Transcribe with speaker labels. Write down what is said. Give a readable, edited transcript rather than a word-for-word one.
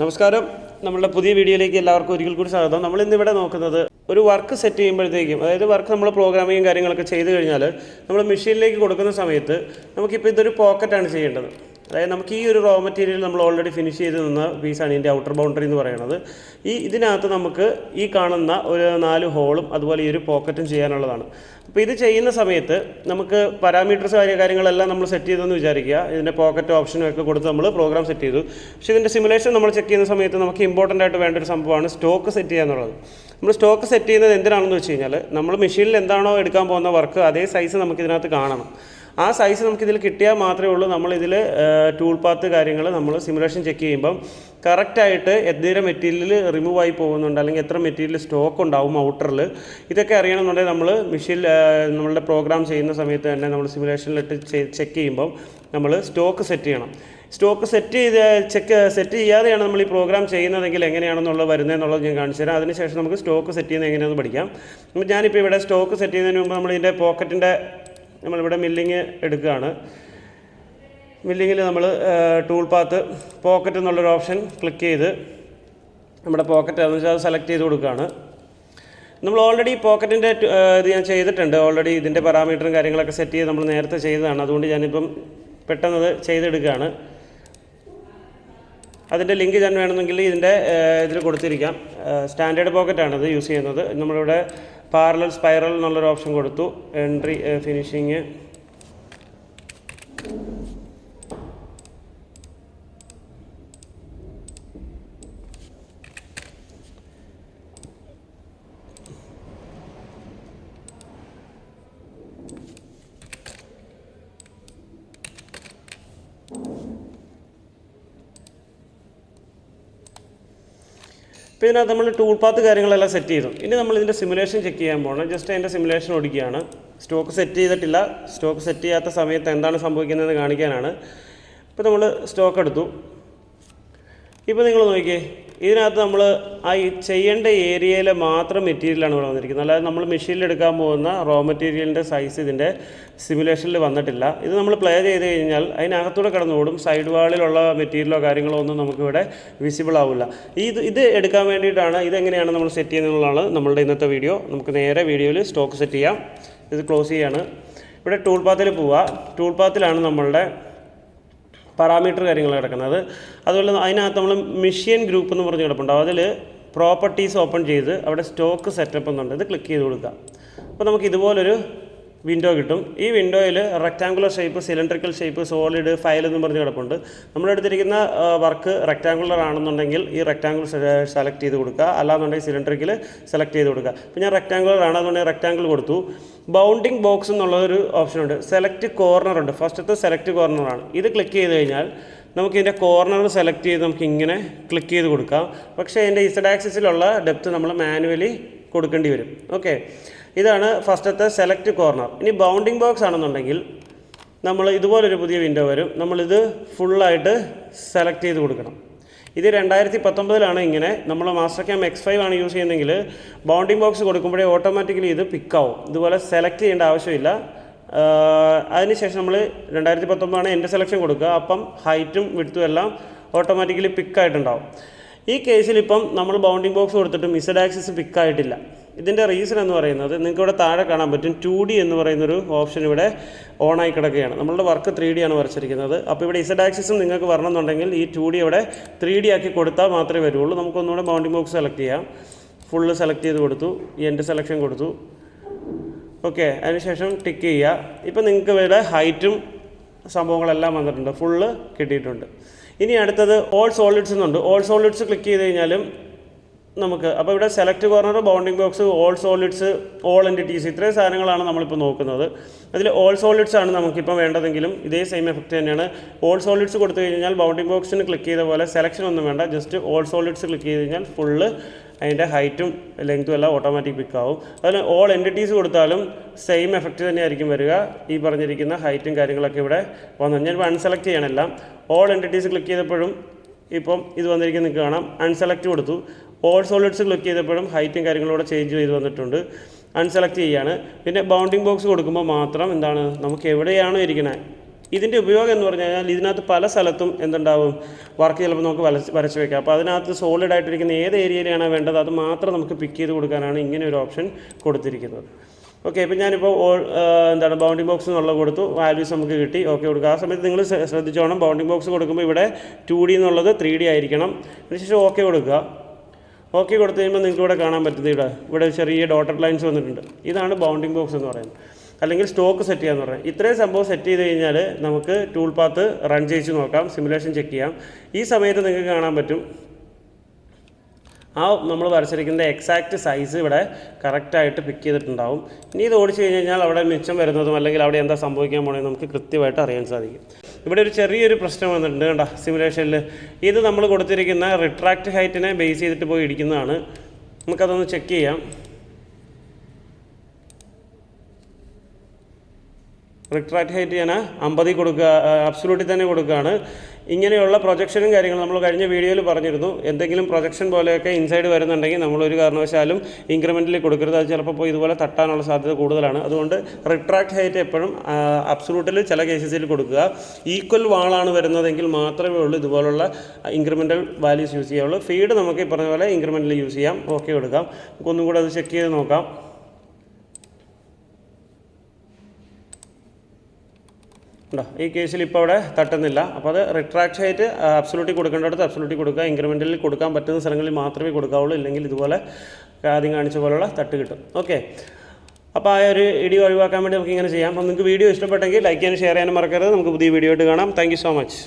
Speaker 1: നമസ്കാരം, നമ്മളുടെ പുതിയ വീഡിയോയിലേക്ക് എല്ലാവർക്കും ഒരിക്കൽ കൂടി സ്വാഗതം. നമ്മൾ ഇന്നിവിടെ നോക്കുന്നത് ഒരു വർക്ക് സെറ്റ് ചെയ്യുമ്പോഴത്തേക്കും, അതായത് വർക്ക് നമ്മൾ പ്രോഗ്രാമിങ് കാര്യങ്ങളൊക്കെ ചെയ്ത് കഴിഞ്ഞാൽ നമ്മൾ മെഷീനിലേക്ക് കൊടുക്കുന്ന സമയത്ത് നമുക്കിപ്പോൾ ഇതൊരു പോക്കറ്റാണ് ചെയ്യേണ്ടത്. അതായത് നമുക്ക് ഈ ഒരു റോ മെറ്റീരിയൽ നമ്മൾ ഓൾറെഡി ഫിനിഷ് ചെയ്ത് നിന്ന പീസാണ് ഇതിൻ്റെ ഔട്ടർ ബൗണ്ടറി എന്ന് പറയുന്നത്. ഇതിനകത്ത് നമുക്ക് ഈ കാണുന്ന ഒരു 4 ഹോളും അതുപോലെ ഈ ഒരു പോക്കറ്റും ചെയ്യാനുള്ളതാണ്. അപ്പോൾ ഇത് ചെയ്യുന്ന സമയത്ത് നമുക്ക് പാരാമീറ്റേഴ്സ് കാര്യങ്ങളെല്ലാം നമ്മൾ സെറ്റ് ചെയ്തെന്ന് വിചാരിക്കുക. ഇതിൻ്റെ പോക്കറ്റ് ഓപ്ഷനും ഒക്കെ കൊടുത്ത് നമ്മൾ പ്രോഗ്രാം സെറ്റ് ചെയ്തു. പക്ഷേ ഇതിൻ്റെ സിമുലേഷൻ നമ്മൾ ചെക്ക് ചെയ്യുന്ന സമയത്ത് നമുക്ക് ഇമ്പോർട്ടൻ്റ് ആയിട്ട് വേണ്ട ഒരു സംഭവമാണ് സ്റ്റോക്ക് സെറ്റ് ചെയ്യുക എന്നുള്ളത്. നമ്മൾ സ്റ്റോക്ക് സെറ്റ് ചെയ്യുന്നത് എന്തിനാണെന്ന് വെച്ച് കഴിഞ്ഞാൽ, നമ്മൾ മെഷീനിൽ എന്താണോ എടുക്കാൻ പോകുന്ന വർക്ക് അതേ സൈസ് നമുക്കിതിനകത്ത് കാണണം. ആ സൈസ് നമുക്കിതിൽ കിട്ടിയാൽ മാത്രമേ ഉള്ളൂ നമ്മളിതിൽ ടൂൾ പാത്ത് കാര്യങ്ങൾ നമ്മൾ സിമുലേഷൻ ചെക്ക് ചെയ്യുമ്പം കറക്റ്റായിട്ട് എത്ര മെറ്റീരിയൽ റിമൂവ് ആയി പോകുന്നുണ്ട്, അല്ലെങ്കിൽ എത്ര മെറ്റീരിയൽ സ്റ്റോക്ക് ഉണ്ടാവും ഔട്ടറിൽ, ഇതൊക്കെ അറിയണമെന്നുണ്ടെങ്കിൽ നമ്മൾ മെഷീനിൽ നമ്മളുടെ പ്രോഗ്രാം ചെയ്യുന്ന സമയത്ത് തന്നെ നമ്മൾ സിമുലേഷനിലിട്ട് ചെക്ക് ചെയ്യുമ്പം നമ്മൾ സ്റ്റോക്ക് സെറ്റ് ചെയ്യണം. സ്റ്റോക്ക് സെറ്റ് ചെയ്യാതെയാണ് നമ്മൾ ഈ പ്രോഗ്രാം ചെയ്യുന്നതെങ്കിൽ എങ്ങനെയാണെന്നുള്ളത് വരുന്നതെന്നുള്ളത് ഞാൻ കാണിച്ചു തരാം. അതിനുശേഷം നമുക്ക് സ്റ്റോക്ക് സെറ്റ് ചെയ്യുന്നത് എങ്ങനെയാണെന്ന് പഠിക്കാം. ഞാനിപ്പോൾ ഇവിടെ സ്റ്റോക്ക് സെറ്റ് ചെയ്യുന്നതിന് മുമ്പ് നമ്മളിതിൻ്റെ പോക്കറ്റിൻ്റെ നമ്മളിവിടെ മില്ലിങ് എടുക്കുകയാണ്. മില്ലിങ്ങിൽ നമ്മൾ ടൂൾ പാത്ത് പോക്കറ്റ് എന്നുള്ളൊരു ഓപ്ഷൻ ക്ലിക്ക് ചെയ്ത് നമ്മുടെ പോക്കറ്റ് എന്ന് വെച്ചാൽ അത് സെലക്ട് ചെയ്ത് കൊടുക്കുകയാണ്. നമ്മൾ ഓൾറെഡി പോക്കറ്റിൻ്റെ ഇത് ഞാൻ ചെയ്തിട്ടുണ്ട്. ഓൾറെഡി ഇതിൻ്റെ പാരാമീറ്ററും കാര്യങ്ങളൊക്കെ സെറ്റ് ചെയ്ത് നമ്മൾ നേരത്തെ ചെയ്തതാണ്. അതുകൊണ്ട് ഞാനിപ്പം പെട്ടെന്നത് ചെയ്തെടുക്കുകയാണ്. അതിൻ്റെ ലിങ്ക് ഞാൻ വേണമെങ്കിൽ ഇതിൻ്റെ ഇതിൽ കൊടുത്തിരിക്കാം. സ്റ്റാൻഡേർഡ് പോക്കറ്റാണിത് യൂസ് ചെയ്യുന്നത്. നമ്മളിവിടെ പാരലൽ സ്പൈറൽ എന്നുള്ളൊരു ഓപ്ഷൻ കൊടുത്തു. എൻട്രി ഫിനിഷിങ് ഇപ്പോൾ ഇതിനകത്ത് നമ്മൾ ടൂൾ പാത്ത് കാര്യങ്ങളെല്ലാം സെറ്റ് ചെയ്തു. ഇനി നമ്മൾ ഇതിൻ്റെ സിമുലേഷൻ ചെക്ക് ചെയ്യാൻ പോകണം. ജസ്റ്റ് അതിൻ്റെ സിമുലേഷൻ ഓടിക്കുകയാണ്. സ്റ്റോക്ക് സെറ്റ് ചെയ്തിട്ടില്ല. സ്റ്റോക്ക് സെറ്റ് ചെയ്യാത്ത സമയത്ത് എന്താണ് സംഭവിക്കുന്നതെന്ന് കാണിക്കാനാണ്. ഇപ്പോൾ നമ്മൾ സ്റ്റോക്ക് എടുത്തു. ഇപ്പോൾ നിങ്ങൾ നോക്കിയേ, ഇതിനകത്ത് നമ്മൾ ആ ചെയ്യേണ്ട ഏരിയയിൽ മാത്രം മെറ്റീരിയലാണ് ഇവിടെ വന്നിരിക്കുന്നത്. അല്ലാതെ നമ്മൾ മെഷീനിൽ എടുക്കാൻ പോകുന്ന റോ മെറ്റീരിയലിൻ്റെ സൈസ് ഇതിൻ്റെ സിമുലേഷനിൽ വന്നിട്ടില്ല. ഇത് നമ്മൾ പ്ലേ ചെയ്ത് കഴിഞ്ഞാൽ അതിനകത്തൂടെ കിടന്നുകൂടും. സൈഡ് വാളിലുള്ള മെറ്റീരിയലോ കാര്യങ്ങളോ ഒന്നും നമുക്കിവിടെ വിസിബിൾ ആവില്ല. ഇത് എടുക്കാൻ വേണ്ടിയിട്ടാണ്. ഇതെങ്ങനെയാണ് നമ്മൾ സെറ്റ് ചെയ്യുന്നതെന്നുള്ളതാണ് നമ്മളുടെ ഇന്നത്തെ വീഡിയോ. നമുക്ക് നേരെ വീഡിയോയിൽ സ്റ്റോക്ക് സെറ്റ് ചെയ്യാം. ഇത് ക്ലോസ് ചെയ്യാണ്. ഇവിടെ ടൂൾ പാത്തിൽ പോവുക. ടൂൾ പാത്തിലാണ് നമ്മളുടെ പാരാമീറ്റർ കാര്യങ്ങൾ കിടക്കുന്നത്. അതുപോലെ അതിനകത്ത് നമ്മൾ മെഷീൻ ഗ്രൂപ്പ് എന്ന് പറഞ്ഞ് കിടപ്പുണ്ടാവും. അതിൽ പ്രോപ്പർട്ടീസ് ഓപ്പൺ ചെയ്ത് അവിടെ സ്റ്റോക്ക് സെറ്റപ്പ് എന്നുണ്ട്. ഇത് ക്ലിക്ക് ചെയ്ത് കൊടുക്കുക. അപ്പോൾ നമുക്ക് ഇതുപോലൊരു വിൻഡോ കിട്ടും. ഈ വിൻഡോയിൽ rectangular shape, cylindrical shape, solid, file എന്ന് പറഞ്ഞ് കിടപ്പുണ്ട്. നമ്മളെടുത്തിരിക്കുന്ന വർക്ക് റെക്റ്റാങ്കുലർ ആണെന്നുണ്ടെങ്കിൽ ഈ റെക്റ്റാങ്കിൾ സെലക്ട് ചെയ്ത് കൊടുക്കുക. അല്ലാന്നുണ്ടെങ്കിൽ സിലിണ്ടറിക്കൽ സെലക്ട് ചെയ്ത് കൊടുക്കുക. ഇപ്പോൾ ഞാൻ റെക്റ്റാങ്കുലർ ആണ്, അതുകൊണ്ട് റെക്റ്റാങ്കിൾ കൊടുത്തു. ബൗണ്ടിങ് ബോക്സ് എന്നുള്ളൊരു ഓപ്ഷനുണ്ട്. സെലക്ട് കോർണർ ഉണ്ട്. ഫസ്റ്റത്തെ സെലക്ട് കോർണറാണ്. ഇത് ക്ലിക്ക് ചെയ്ത് കഴിഞ്ഞാൽ നമുക്കിതിൻ്റെ കോർണർ സെലക്ട് ചെയ്ത് നമുക്കിങ്ങനെ ക്ലിക്ക് ചെയ്ത് കൊടുക്കാം. പക്ഷേ അതിൻ്റെ ഇസഡ് ആക്സിസിലുള്ള ഡെപ്ത്ത് നമ്മൾ മാനുവലി കൊടുക്കേണ്ടി വരും. ഓക്കെ, ഇതാണ് ഫസ്റ്റത്തെ സെലക്ട് കോർണർ. ഇനി ബൗണ്ടിങ് ബോക്സ് ആണെന്നുണ്ടെങ്കിൽ നമ്മൾ ഇതുപോലൊരു പുതിയ വിൻഡോ വരും. നമ്മളിത് ഫുള്ളായിട്ട് സെലക്ട് ചെയ്ത് കൊടുക്കണം. ഇത് 2019 ഇങ്ങനെ. നമ്മൾ Mastercam X5 ആണ് യൂസ് ചെയ്യുന്നതെങ്കിൽ ബൗണ്ടിങ് ബോക്സ് കൊടുക്കുമ്പോഴേ ഓട്ടോമാറ്റിക്കലി ഇത് പിക്കാവും. ഇതുപോലെ സെലക്ട് ചെയ്യേണ്ട ആവശ്യമില്ല. അതിനുശേഷം നമ്മൾ 2019 എൻ്റെ സെലക്ഷൻ കൊടുക്കുക. അപ്പം ഹൈറ്റും വിഡ്ത്തും എല്ലാം ഓട്ടോമാറ്റിക്കലി പിക്കായിട്ടുണ്ടാവും. ഈ കേസിൽ ഇപ്പം നമ്മൾ ബൗണ്ടിങ് ബോക്സ് കൊടുത്തിട്ടും ഇസഡ് ആക്സിസ് പിക്കായിട്ടില്ല. ഇതിൻ്റെ റീസൺ എന്ന് പറയുന്നത് നിങ്ങൾക്ക് ഇവിടെ താഴെ കാണാൻ പറ്റും. 2D എന്ന് പറയുന്നൊരു ഓപ്ഷൻ ഇവിടെ ഓണായി കിടക്കുകയാണ്. നമ്മളുടെ വർക്ക് 3D ആണ് വരച്ചിരിക്കുന്നത്. അപ്പോൾ ഇവിടെ ഇസഡ് ആക്സിസും നിങ്ങൾക്ക് വരണമെന്നുണ്ടെങ്കിൽ ഈ 2D ഇവിടെ 3D ആക്കി കൊടുത്താൽ മാത്രമേ വരുള്ളൂ. നമുക്കൊന്നുകൂടെ ബൗണ്ടിങ് ബോക്സ് സെലക്ട് ചെയ്യാം. ഫുള്ള് സെലക്ട് ചെയ്ത് കൊടുത്തു. എൻ്റെ സെലക്ഷൻ കൊടുത്തു. ഓക്കെ, അതിനുശേഷം ടിക്ക് ചെയ്യുക. ഇപ്പോൾ നിങ്ങൾക്ക് ഇവിടെ ഹൈറ്റും സംഭവങ്ങളെല്ലാം വന്നിട്ടുണ്ട്. ഫുള്ള് കിട്ടിയിട്ടുണ്ട്. ഇനി അടുത്തത് ഓൾ സോളിഡ്സ് എന്നുണ്ട്. ഓൾ സോളിഡ്സ് ക്ലിക്ക് ചെയ്ത് കഴിഞ്ഞാലും നമുക്ക് അപ്പോൾ ഇവിടെ select corner, bounding box, all solids, all entities, ഇത്രയും സാധനങ്ങളാണ് നമ്മളിപ്പോൾ നോക്കുന്നത്. അതിൽ ഓൾ സോളിഡ്സ് ആണ് നമുക്കിപ്പോൾ വേണ്ടതെങ്കിലും ഇതേ സെയിം എഫക്റ്റ് തന്നെയാണ്. ഓൾ സോളിഡ്സ് കൊടുത്തു കഴിഞ്ഞാൽ ബൗണ്ടിങ് ബോക്സിന് ക്ലിക്ക് ചെയ്ത പോലെ സെലക്ഷൻ ഒന്നും വേണ്ട. ജസ്റ്റ് ഓൾ സോളിഡ്സ് ക്ലിക്ക് ചെയ്ത് കഴിഞ്ഞാൽ ഫുള്ള് അതിൻ്റെ ഹൈറ്റും ലെങ്ത്തും എല്ലാം ഓട്ടോമാറ്റിക് പിക്കാവും. അതിന് ഓൾ എൻറ്റിറ്റീസ് കൊടുത്താലും സെയിം എഫക്റ്റ് തന്നെയായിരിക്കും വരിക. ഈ പറഞ്ഞിരിക്കുന്ന ഹൈറ്റും കാര്യങ്ങളൊക്കെ ഇവിടെ വന്നു. ഞാനിപ്പോൾ അൺസെലക്ട് ചെയ്യണമെല്ലാം. ഓൾ എൻറ്റിറ്റീസ് ക്ലിക്ക് ചെയ്തപ്പോഴും ഇപ്പം ഇത് വന്നിരിക്കുന്നത് നിങ്ങൾക്ക് കാണാം. അൺസെലക്ട് കൊടുത്തു. ഓൾ സോളിഡ്സ് ക്ലിക്ക് ചെയ്തപ്പോഴും ഹൈറ്റും കാര്യങ്ങളും ഇവിടെ ചേഞ്ച് ചെയ്ത് വന്നിട്ടുണ്ട്. അൺസെലക്ട് ചെയ്യാണ്. പിന്നെ ബൗണ്ടിങ് ബോക്സ് കൊടുക്കുമ്പോൾ മാത്രം എന്താണ് നമുക്ക് എവിടെയാണോ ഇരിക്കുന്നത് ഇതിൻ്റെ ഉപയോഗം എന്ന് പറഞ്ഞു കഴിഞ്ഞാൽ ഇതിനകത്ത് പല സ്ഥലത്തും എന്തുണ്ടാവും വർക്ക് ചിലപ്പോൾ നമുക്ക് വരച്ച് വയ്ക്കാം. അപ്പോൾ അതിനകത്ത് സോളിഡ് ആയിട്ടിരിക്കുന്ന ഏത് ഏരിയയിലാണ് വേണ്ടത് അത് മാത്രം നമുക്ക് പിക്ക് ചെയ്ത് കൊടുക്കാനാണ് ഇങ്ങനെ ഒരു ഓപ്ഷൻ കൊടുത്തിരിക്കുന്നത്. ഓക്കെ, ഇപ്പോൾ ഞാനിപ്പോൾ ബൗണ്ടിങ് ബോക്സ് എന്നുള്ള കൊടുത്തു, വാല്യൂസ് നമുക്ക് കിട്ടി. ഓക്കെ കൊടുക്കുക. ആ സമയത്ത് നിങ്ങൾ ശ്രദ്ധിച്ചോണം, ബൗണ്ടിങ് ബോക്സ് കൊടുക്കുമ്പോൾ ഇവിടെ 2D എന്നുള്ളത് 3D ആയിരിക്കണം. അതിനുശേഷം ഓക്കെ കൊടുക്കുക. ഓക്കെ കൊടുത്തു കഴിയുമ്പോൾ നിങ്ങൾക്ക് ഇവിടെ കാണാൻ പറ്റുന്നത് ഇവിടെ ചെറിയ ഡോട്ടഡ് ലൈൻസ് വന്നിട്ടുണ്ട്. ഇതാണ് ബൗണ്ടിങ് ബോക്സ് എന്ന് പറയുന്നത്, അല്ലെങ്കിൽ സ്റ്റോക്ക് സെറ്റ് ചെയ്യാന്ന് പറയാം. ഇത്രയും സംഭവം സെറ്റ് ചെയ്ത് കഴിഞ്ഞാൽ നമുക്ക് ടൂൾ പാത്ത് റൺ ചെയ്ത് നോക്കാം, സിമുലേഷൻ ചെക്ക് ചെയ്യാം. ഈ സമയത്ത് നിങ്ങൾക്ക് കാണാൻ പറ്റും നമ്മൾ വരച്ചിരിക്കുന്ന എക്സാക്റ്റ് സൈസ് ഇവിടെ കറക്റ്റായിട്ട് പിക്ക് ചെയ്തിട്ടുണ്ടാവും. ഇനി ഇത് ഓടിച്ച് കഴിഞ്ഞാൽ അവിടെ മിച്ചം വരുന്നതും അല്ലെങ്കിൽ അവിടെ എന്താ സംഭവിക്കാൻ പോകണമെന്ന് നമുക്ക് കൃത്യമായിട്ട് അറിയാൻ സാധിക്കും. ഇവിടെ ഒരു ചെറിയൊരു പ്രശ്നം വന്നിട്ടുണ്ട് കണ്ടോ സിമുലേഷനിൽ. ഇത് നമ്മൾ കൊടുത്തിരിക്കുന്ന റിട്രാക്റ്റ് ഹൈറ്റിനെ ബേസ് ചെയ്തിട്ട് പോയി ഇടിക്കുന്നതാണ്. നമുക്കതൊന്ന് ചെക്ക് ചെയ്യാം. റിട്രാക്റ്റ് ഹൈറ്റ് ഞാൻ 50 കൊടുക്കുക, അബ്സൊല്യൂട്ടിൽ തന്നെ കൊടുക്കുകയാണ്. ഇങ്ങനെയുള്ള പ്രൊജക്ഷനും കാര്യങ്ങളും നമ്മൾ കഴിഞ്ഞ വീഡിയോയിൽ പറഞ്ഞിരുന്നു. എന്തെങ്കിലും പ്രൊജക്ഷൻ പോലെയൊക്കെ ഇൻസൈഡ് വരുന്നുണ്ടെങ്കിൽ നമ്മളൊരു കാരണവശാലും ഇൻക്രിമെൻ്റിൽ കൊടുക്കരുത്. അത് ചിലപ്പോൾ പോയി ഇതുപോലെ തട്ടാനുള്ള സാധ്യത കൂടുതലാണ്. അതുകൊണ്ട് റിട്രാക്റ്റ് ഹൈറ്റ് എപ്പോഴും അബ്സൊല്യൂട്ടിൽ ചില കേസസിൽ കൊടുക്കുക. ഈക്വൽ വാളാണ് വരുന്നതെങ്കിൽ മാത്രമേ ഉള്ളൂ ഇതുപോലുള്ള ഇൻക്രിമെൻ്റൽ വാല്യൂസ് യൂസ് ചെയ്യാവുള്ളൂ. ഫീഡ് നമുക്ക് ഈ പറഞ്ഞ പോലെ ഇൻക്രിമെൻ്റിൽ യൂസ് ചെയ്യാം. ഓക്കെ കൊടുക്കാം. നമുക്കൊന്നും കൂടെ അത് ചെക്ക് ചെയ്ത് നോക്കാം. ഉണ്ടോ, ഈ കേസിൽ ഇപ്പോൾ അവിടെ തട്ടുന്നില്ല. അപ്പോൾ അത് റിട്രാക്റ്റ് ഹൈറ്റ് അബ്സൊല്യൂട്ടിൽ കൊടുക്കേണ്ടടുത്ത് അബ്സൊല്യൂട്ടിൽ കൊടുക്കുക. ഇൻക്രിമെൻ്റലിൽ കൊടുക്കാൻ പറ്റുന്ന സ്ഥലങ്ങളിൽ മാത്രമേ കൊടുക്കാവുള്ളൂ. ഇല്ലെങ്കിൽ ഇതുപോലെ ആദ്യം കാണിച്ച പോലുള്ള തട്ട് കിട്ടും. ഓക്കെ, അപ്പോൾ ആ ഒരു ഇടി ഒഴിവാക്കാൻ വേണ്ടി നമുക്ക് ഇങ്ങനെ ചെയ്യാം. അപ്പോൾ നിങ്ങൾക്ക് വീഡിയോ ഇഷ്ടപ്പെട്ടെങ്കിൽ ലൈക്ക് ചെയ്യാനും ഷെയർ ചെയ്യാനും മറക്കരുത്. നമുക്ക് പുതിയ വീഡിയോ ആയിട്ട് കാണാം. Thank you so much.